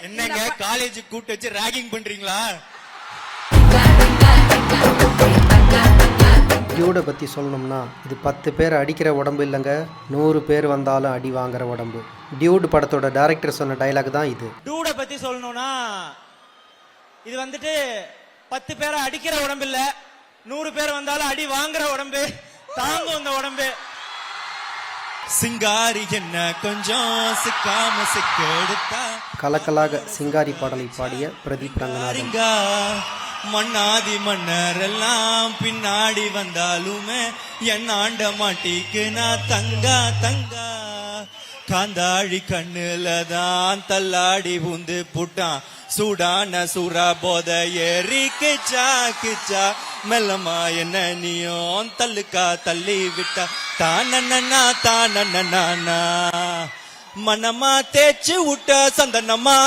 என்னங்க காலேஜ் கூட்டு வச்சு ராகிங் பண்றீங்களா? டியூடை பற்றி சொல்லணும்னா இது 10 பேர் அடிக்கிற உடம்பு இல்லைங்க, 100 பேர் வந்தாலும் அடி வாங்குற உடம்பு. டியூட் படத்தோட டைரக்டர் சொன்ன டைலாக் தான் இது. டியூடை பற்றி சொல்லணும்னா இது வந்துட்டு 10 பேரை அடிக்கிற உடம்பு இல்லை, 100 பேர் வந்தாலும் அடி வாங்குற உடம்பு. தாங்கும் இந்த உடம்பு. சிங்காரி என்ன கொஞ்சம் சிக்காம சிக்கெடுத்தா கலக்கலாக சிங்காரி பாடலை பாடிய பிரதீப் ரங்கநாதன். மண்ணாதி மன்னர் எல்லாம் பின்னாடி வந்தாலுமே என் ஆண்ட மாட்டிக்கு நான் தங்கா தங்கா. காந்தாழி கண்ணுல தான் தள்ளாடி பூந்து புட்டான், சூடான சூறா போத ஏறி கிச்சா கிச்சா. மெல்லமா என்ன நீயும் தள்ளுக்கா தள்ளி விட்டா. தானண்ணா தானண்ணா மனமா தேய்ச்சி விட்ட சந்தனமா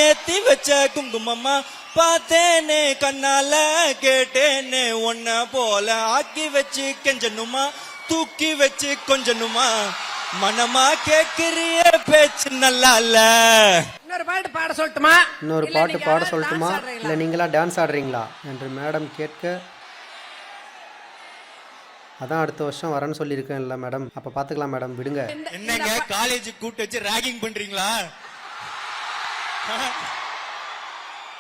ஏத்தி வச்ச குங்குமம்மா. பார்த்தேனே கண்ணால கேட்டேனே ஒன்ன போல ஆக்கி வச்சு கெஞ்சனுமா, தூக்கி வச்சு கொஞ்சனுமா. மனமா கேக்குறிய பேச்சு நல்லா இல்ல. இன்னொரு பாட்டு பாட சொல்லட்டுமா? இன்னொரு பாட்டு பாட சொல்லட்டுமா, இல்லை நீங்களா டான்ஸ் ஆடுறீங்களா என்று மேடம் கேட்க, அதான் அடுத்த வருஷம் வரேன்னு சொல்லியிருக்கேன் இல்லை மேடம், அப்போ பார்த்துக்கலாம் மேடம் விடுங்க. என்னங்க காலேஜ் கூட்டு வச்சு ராகிங் பண்றீங்களா?